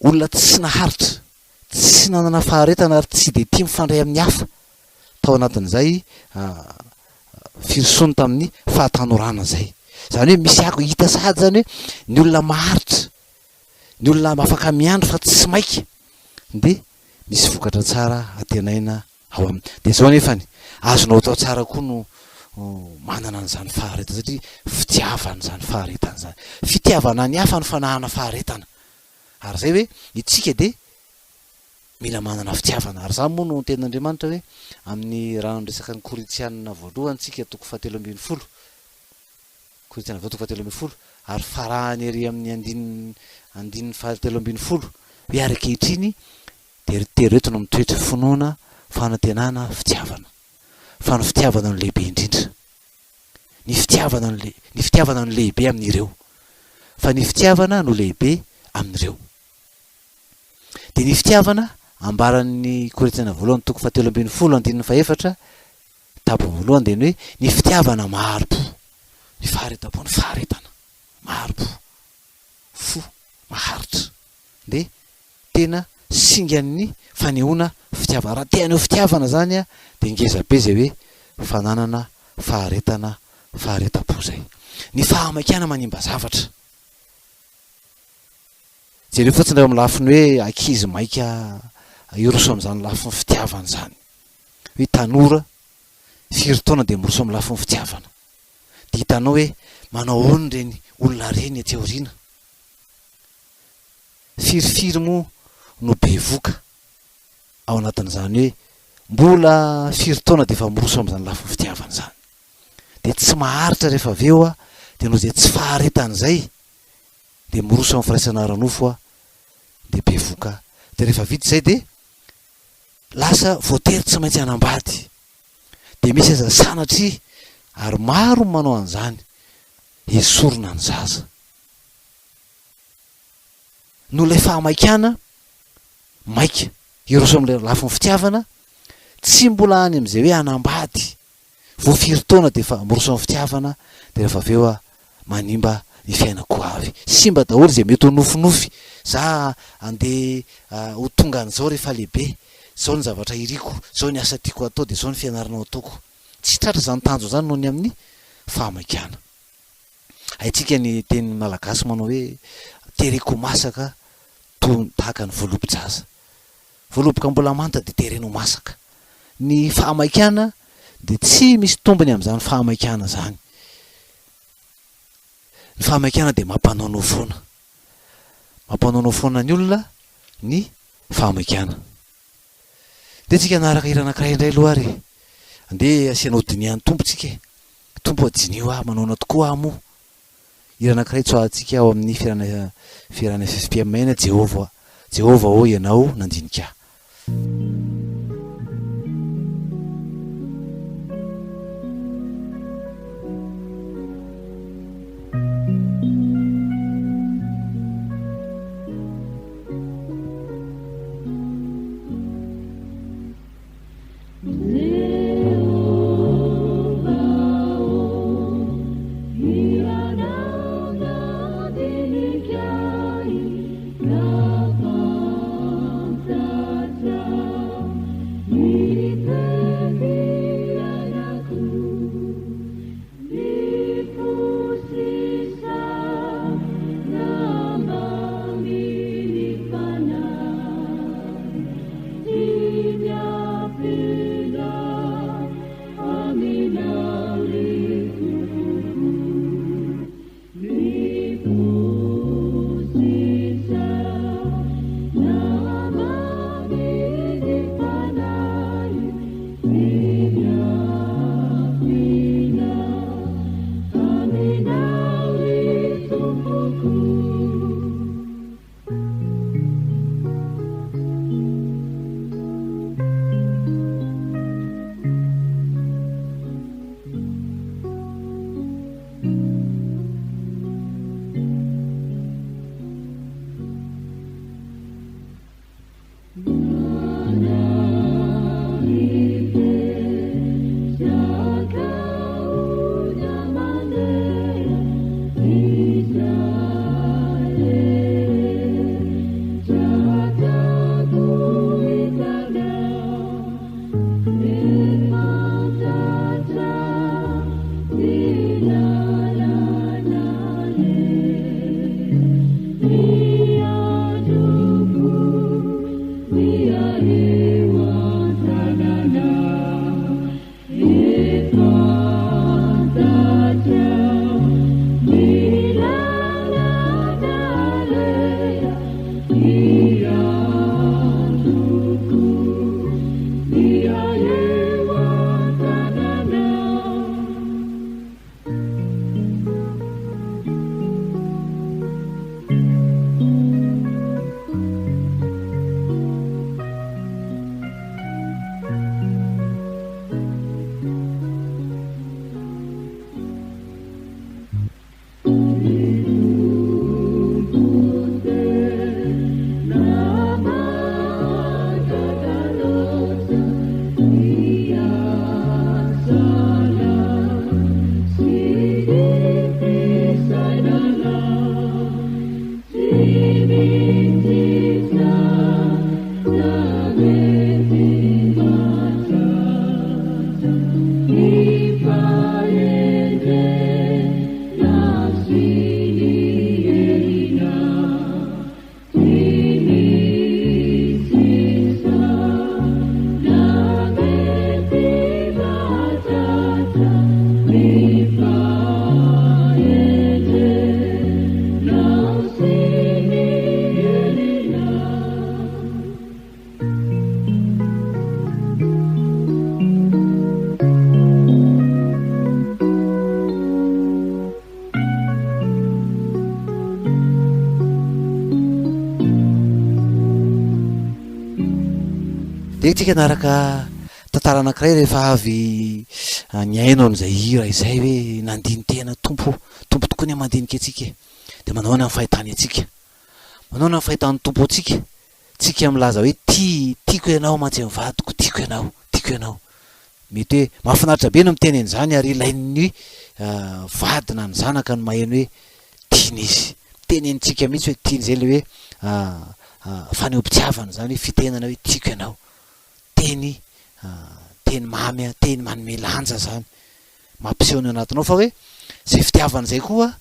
olona tsy naharitra, tsy nanana faharetana ary tsy de tia mifandray amin'ny hafa tao anatin'izay firisony tamin'ny fahatanorana zay. Zany hoe misy ako hita sady zany hoe ny olona maharitra, ny olona afaka miandry fa tsy maika de misy vokatra tsara atenaina ao aminy. De zao nefany azonao atao tsara koa no manana an'izany faharetana satria fitiavana zany faharetana zany, fitiavana ny hafa ny fanahana faharetana. Ary zay hoe itsika de mila manana fitiavana. Ary zany moa no tenin'Andriamanitra hoe amin'ny raha resaka ny Korintianina voalohany tsika 7:20, Korintianina 7:20, ary farahany ery amin'ny 7:20 hoe ary ankehitriny de reto no mitoetra finoana, fanantenana, fitiavana. Fa ny fitiavana no lehibe indrindra, ny fitiavana no lehibe amin'ireo, fa ny fitiavana no lehibe amin'ireo. De ny fitiavana ambaran'ny Korintianina voalohany 7:20 tapo voalohany de hoe ny fitiavana maharopo, ny faharetana ny faharetana maharopo, fo maharitra. De tena singan'ny fanehoana fitiavana. Raha teaneo fitiavana zany a de ngezabe zay hoe fananana faharetana, fahareta-po zay. Ny fahamaikana manimba zavatra, jereo fotsiny reo amin'ny lafiny hoe ankizy maika iroso am'izany lafin'ny fitiavana zany, hoe tanora firy taona de miroso amin'ny lafin'ny fitiavana. De hitanao hoe manao ahoana reny olona reny aty aoriana, firifiry moa no be voka ao anatin'izany hoe mbola firy taona de efa miroso am'izany lafin'ny fitiavana zany. De tsy maharitra rehefa aveo a de no zay tsy faharetan'izay de miroso amin'ny firaisana ara-nofo a de be voka. De rehefa vita zay de lasa voatery tsy maintsy hanambady. De misy aza sanatry ary maro manao an'izany, esorina ny zaza no lay fahamaikana maika iroso am'le lafin'ny fitiavana, tsy mbola any am'izay hoe hanambady vo firy taona de efa miroso amin'ny fitiavana de rehefa aveo a manimba ny fiainako avy, simba daholo zay mety ho nofinofy. Za andeha ho tonga an'izao rehefa lehibe, zao ny zavatra iriko, zao ny asa tiako atao, de zao ny fianaranao ataoko. Tsy tratra zany tanjo zany noho ny amin'ny fahamaikana. haitsika ny teny malagasy manao hoe tereko masaka tahaka ny voalobotsasa, voaloboka mbola manta de tereno masaka. Ny fahamaikana de tsy misy tombony am'izany fahamaikana zany. Ny fahamaikana de mampanaonao foana, mampanaonao foana ny olona ny fahamaikana. De tsika naraka hira anankiray indray aloha ary andeha asianao dinihan'ny tompontsika, tompo adinio manaona tokoa mo. Hira anankiray tsoahantsika ao amin'ny firana FFPM Jehova o ianao nandinika.
Tsika naraka tantara anankiray rehefa avy ny aino an'izay hira izay hoe nandiny tena tompo tokoa ny amandinika antsika de manao ny fahitany atsika, manao ny fahitan'ny tompo atsika, tsika milaza hoe tiako ianao mantsy mivadiko, tiako ianao. Mety hoe mahafinaritra be no miteny an'izany ary ilain'ny vadina ny zanaka no maheno hoe tiany izy, tenenitsika mihitsy hoe tiany zay le hoe faneom-pitiavana zany hoe fitenana hoe tiako ianao. Teny mamy, teny manome lanja zany mampiseho ny anatinao fa hoe zay fitiavana zay koa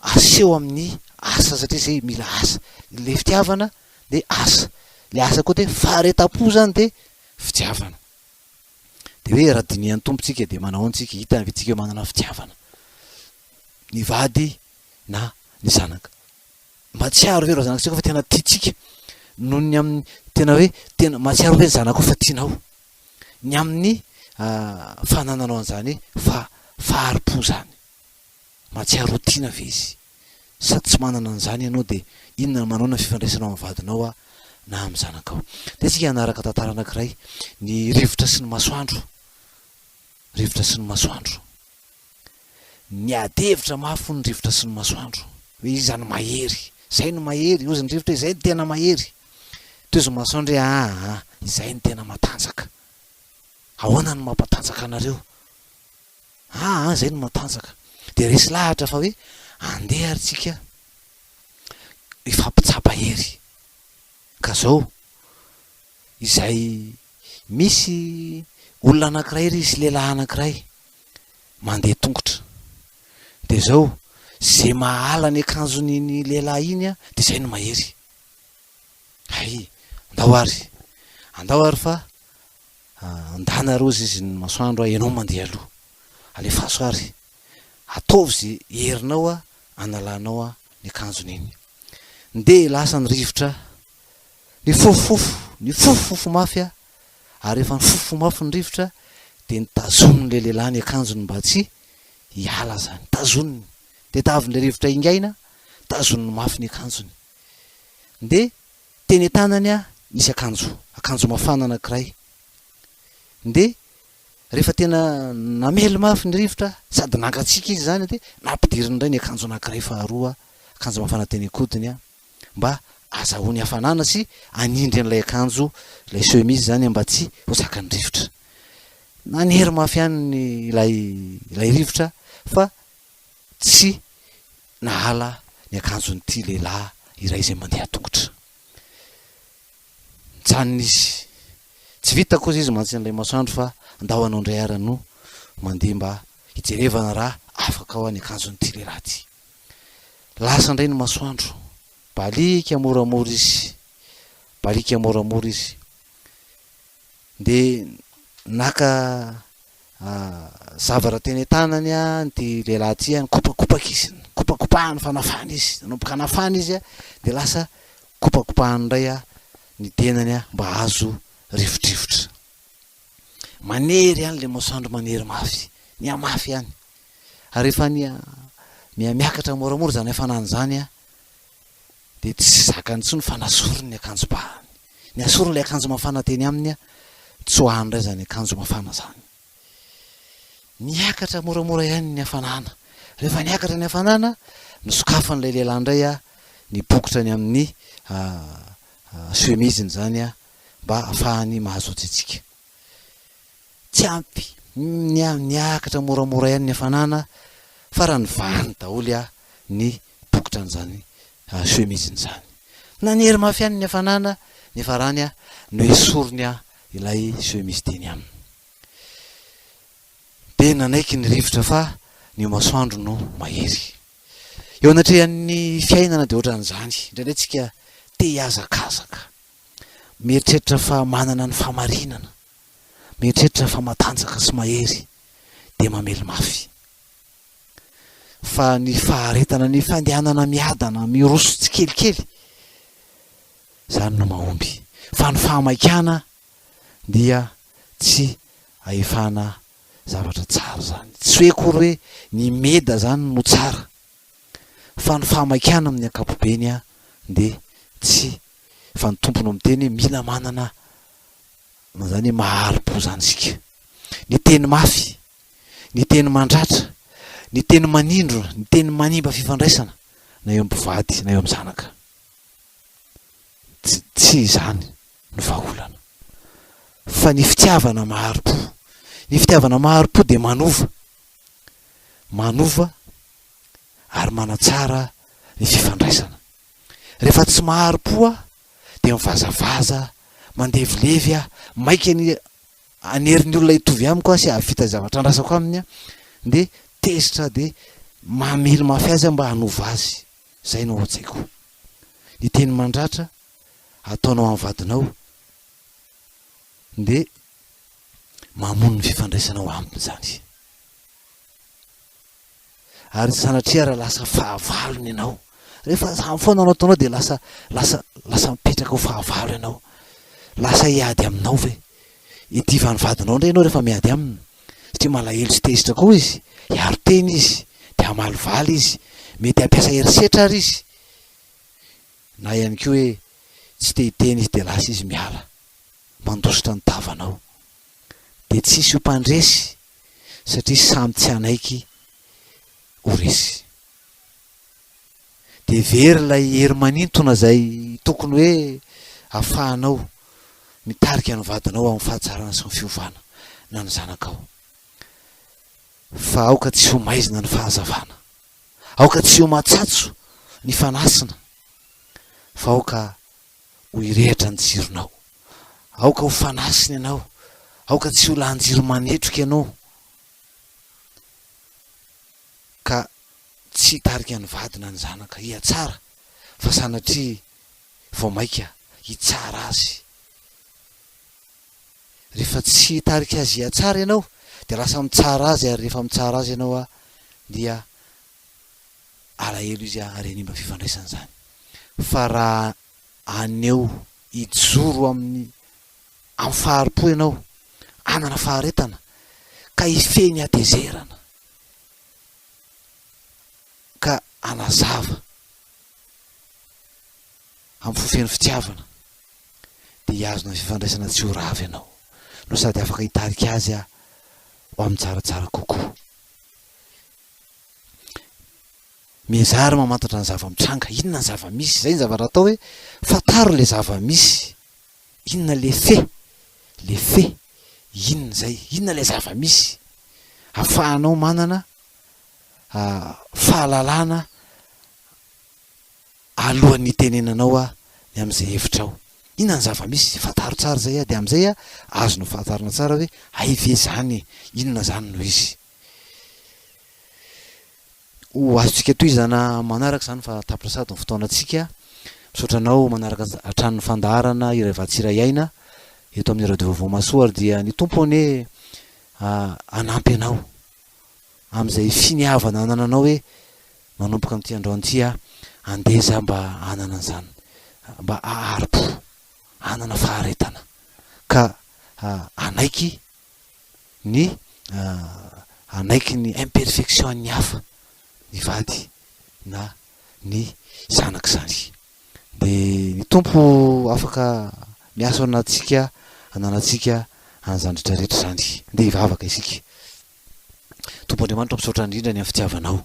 aseho amin'ny asa satria zay mila asa, le fitiavana de asa, le asa koa de faharetam-po zany de fitiavana. De hoe raha dinihan'ny tompontsika de manao antsika hita vitsika manana fitiavana ny vady na ny zanaka. Matsiaro ve rô zanaktsika fa tena tiatsika noho ny amin'ny tena hoe tena matsiaro hoe zanako fa tianao ny amin'ny fanananao an'izany fa faharipo zany, matsiaro tiana ve izy sady tsy manana an'izany ianao de inona manao na fifandraisanao amin'ny vadinao na amin'ny zanakao. De tsika hanaraka tantara anankiray ny rivotra sy ny masoandro, rivotra sy ny masoandro. Ny adevitra mafy ny rivotra sy ny masoandro hoe izany mahery, zay no mahery, ozy ny rivotra izay no tena mahery. Toy ny masoandro hoe izay no tena matanjaka. Ahoana no mampatanjaka anareo? Zay no matanjaka. De resy lahatra fa hoe andeha ary tsika ifampitsapa hery. Ka zao izay misy olona anankiray ry sy lehilahy anankiray mandeha tongotra. De zao zay mahala ny akanjon'iny lehilahy iny de zay no mahery. Andao ary fa andana rozy izy ny masoandro ianao mandeha aloha. Alefaso ary ataovy zay herinao analanao ny akanjon'iny. De lasa ny rivotra ny fofofo mafy ary efa ny fofo mafy ny rivotra de nitazoniny le lehilahy ny akanjony mba tsy hiala zany, tazoniny. De tavin'le rivotra ingaina tazoniny mafy ny akanjony. De teny tanany misy akanjo mafana anankiray. De rehefa tena namely mafy ny rivotra sady nangatsika izy zany de nampidiriny indray ny akanjo anankiray faharoa, akanjo mafana teny kodiny mba azahoany hafanana sy anindry an'ilay akanjo, ilay chemise zany mba tsy ho zakany rivotra. Nanery mafy ihany ilay rivotra fa tsy nahala ny akanjon'ity lehilahy iray izay mandeha tongotra. Mijanona izy, tsy vita koa izy mantsy an'ilay masoandro fa andao anao indray ara no mandeha mba hijerevana raha afaka ao ny akanjon'ity lehilahy ty. Lasa indray ny masoandro, balika moramora izy, de naka zavatra teny tanany ty lehilahy ty kopakopaka izy, kopakopahany fanafana izy, nanomboka anafana izy de lasa kopakopahany indray ny tenany mba azo rivotrivotra. Manery ihany le masoandro, manery mafy, niamafy ihany. Ary rehefa miakatra moramora zany hafanana zany de tsy zakany intsony fa nasorony ny akanjom-bahany, ny asorony le akanjo mafana teny aminy tsoahany indray zany akanjo mafana zany. Niakatra moramora ihany ny hafanana. Rehefa niakatra ny hafanana nosokafan'ilay lehilahy indray ny bokotrany amin'ny chemiseny zany mba ahafahany mahazo atsitsika. Tsy ampy niakatra moramora ihany ny hafanana fa raha nivahany daholo ny bokotrany zany chemiseny zany. Nanery mafy ihany ny hafanana nefa rany no esorony ilay chemise teny aminy. De nanaiky ny rivotra fa ny masoandro no mahery. Eo anatrehan'ny fiainana de ohatran'izany, indraindray tsika te hiazakazaka, mieritreritra fa manana ny famarinana, mieritreritra fa matanjaka sy mahery de mamely mafy. Fa ny faharetana, ny fandehanana miadana, miroso tsikelikely zany no mahomby. Fa ny fahamaikana dia tsy ahefana zavatra tsara zany. Tsy hoe kory hoe ny meda zany no tsara, fa ny fahamaikana amin'ny ankapobeny de tsy, fa ny tompony miteny mila manana zany maharipo zany sika. Ny teny mafy, ny teny mandratra, ny teny manindro, ny teny manimba fifandraisana na eo am-mpivady na eo amin'ny zanaka, tsy izany no vahaolana. Fa ny fitiavana maharipo, ny fitiavana maharipo de manova ary manatsara ny fifandraisana. Rehefa tsy maharipo de mivazavaza, mandevilevy maika ny anerin'ny olona hitovy amiko sy avita zavatra andrasako aminy de tezitra de mamely mafy azy mba hanova azy. Zay no atsaiko. Ny teny mandratra ataonao amin'ny vadinao de mamono ny fifandraisanao aminy zany. Ary sanatria raha lasa fahavalony ianao, rehefa samy foana anao ataonao de lasa mipetraka ho fahavalo ianao, lasa hiady aminao ve idiva ny vadinao indray ianao rehefa miady aminy, satria malahelo sy tezitra koa izy, hiaro teny izy, de hamalivaly izy, mety hampiasa herisetra ary izy, na ihany koa hoe tsy te hiteny izy de lasa izy miala mandositra ny tavanao, de tsisy ho mpandresy satria samy tsy anaiky ho resy. De very ilay hery manintona zay tokony hoe ahafahanao mitarika ny vadinao amin'ny fahatsarana sy ny fiovana na ny zanakao. Fa aoka tsy ho maizina ny fahazavana, aoka tsy ho matsatso ny fanasina, fa aoka ho irehitra ny jironao, aoka ho fanasina ianao, aoka tsy ho lanjiro manetroka ianao, ka tsy hitarika ny vadina ny zanaka hiatsara, fa sanatria vao maika hitsara azy. Rehefa tsy hitarika azy hiatsara ianao de lasa mitsara azy, ary rehefa mitsara azy ianao dia alahelo izy arenimba fifandraisana zany. Fa raha aneo hijoro amin'ny faharipo ianao, anana faharetana, ka hifeny hatezerana, ka anazava amin'ny fofeny fitiavana, de hiazona fifandraisana tsy ho ravy ianao, no sady afaka hitarika azy ho amin'ny tsaratsara kokoa. Mizary mamantatra ny zava-mitranga, inona ny zava-misy, zay ny zavatra atao hoe fataro le zava-misy, inona le fe, inona zay, inona le zava-misy, ahafahanao manana fahalalana alohan'ny tenenanao ny am'izay hevitrao. Inona ny zava-misy, fataro tsara zay de am'izay azonao fahatarana tsara hoe aive zany, inona zany no izy. Ho azontsika toy zana manaraka zany fa tapilasady ny fotoanantsika, misaotranao manaraka hatran'ny fandaharana iray vatsiray aina eto amin'ny radio vaovao Masoa, dia ny tompony anampy anao am'izay finiavana anananao hoe manomboka amin'ity androany ity andeza mba anana an'izany, mba aharipo, anana faharetana, ka anaiky ny imperfection ny hafa, ny vady na ny zanaka zany. De ny tompo afaka miasa anatsika, ananatsika an'izany rehetrarehetra zany, de hivavaka isika. Tompo Andriamanitra misaotra indrindra ny amin'ny fitiavanao,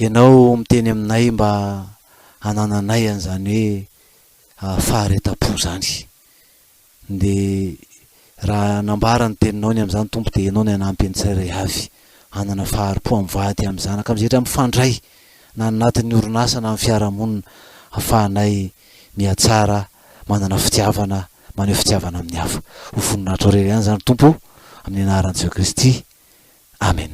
ianao miteny aminay mba anananay an'izany hoe fahareta-po zany, de raha nambara ny teninao ny am'izany tompo de ianao ny anampy ny tsirairay avy, anana faharipo amin'ny vady amin'ny zanaka am'izay rehetra mifandray na anatin'ny orinasa na amin'ny fiarahamonina, ahafahanay miatsara, manana fitiavana, maneho fitiavana amin'ny hafa. Ho voninahitra irery ihany zany tompo, amin'ny anaran'i Jesoa Kristy, amen.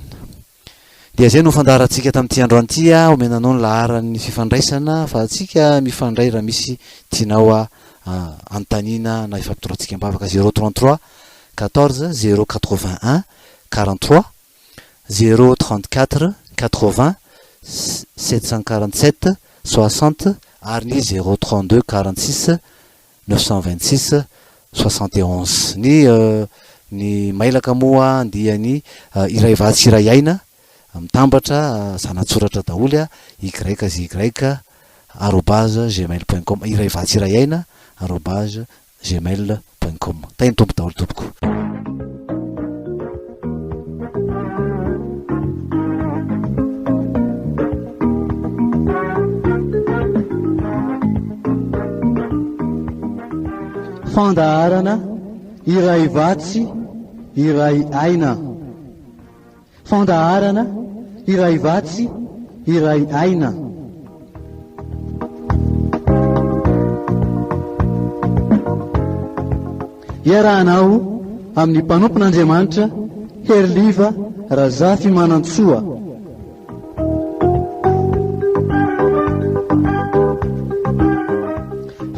Dia zay no fandaharantsika tamin'ity androany ity, omenanao ny laharan'ny fifandraisana, fa atsika mifandray raha misy tianao antanina na ifampitondratsika mbavaka 033 14 081 43 034 80 747 60 ary ny 032 46 926 71. Ny mailaka moa dia ny iray vatsy iray aina mitambatra zanatsoratra daholy y@gmail.com, iray vatsy iray aina @gmail.com. Tainy tompo daholo tompoko.
Fandaharana iray vatsy iray aina. Fandaharana iray vatsy iray aina. Iarahanao amin'ny mpanompon'Andriamanitra Herliva Razafy Manantsoa.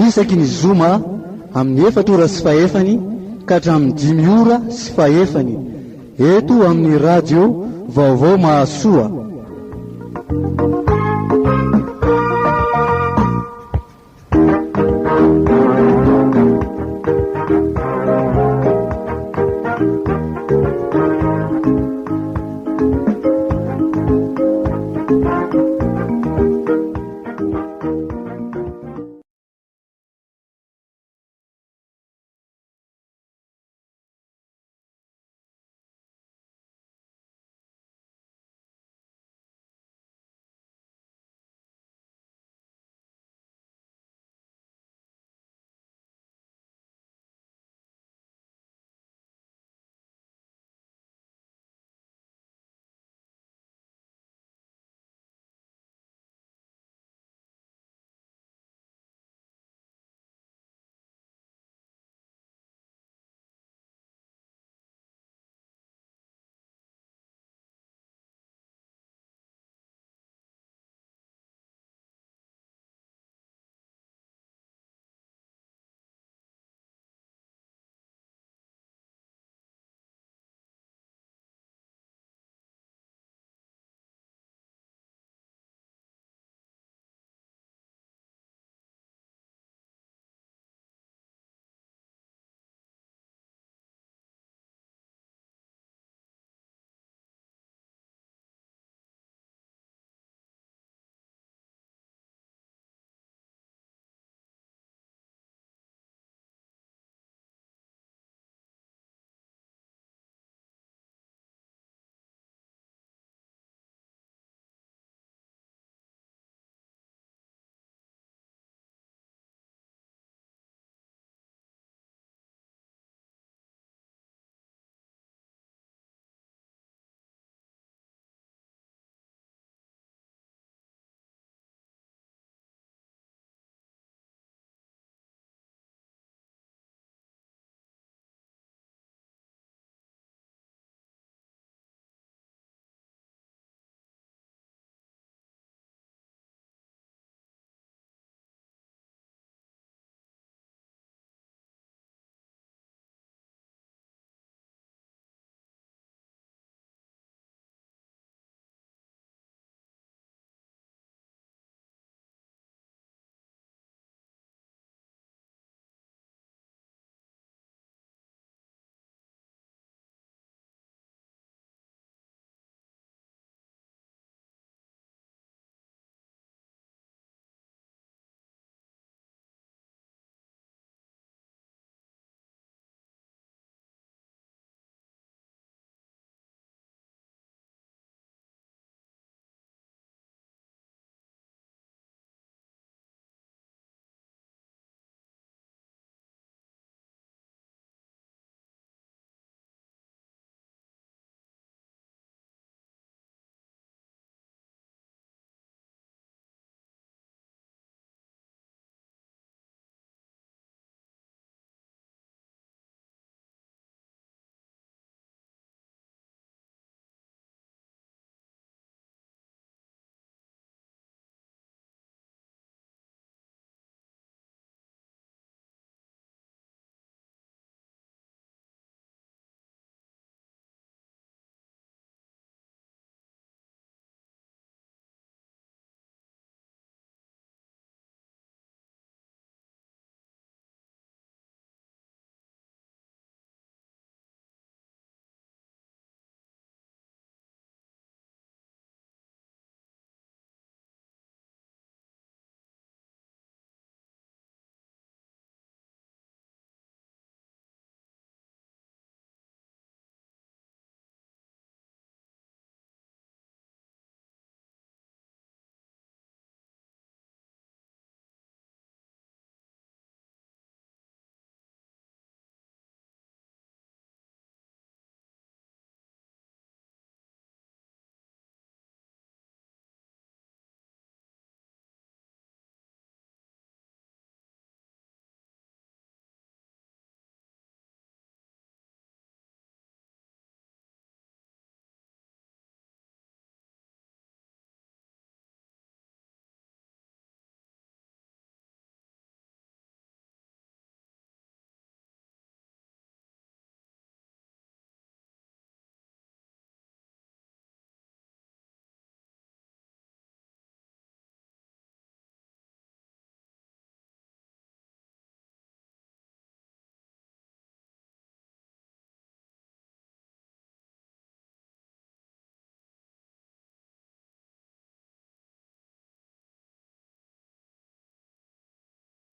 isaky ny zoma amin'ny 4 ora sy fahefany ka hatramin'ny 5 ora sy fahefany eto amin'ny radio vaovao Mahasoa.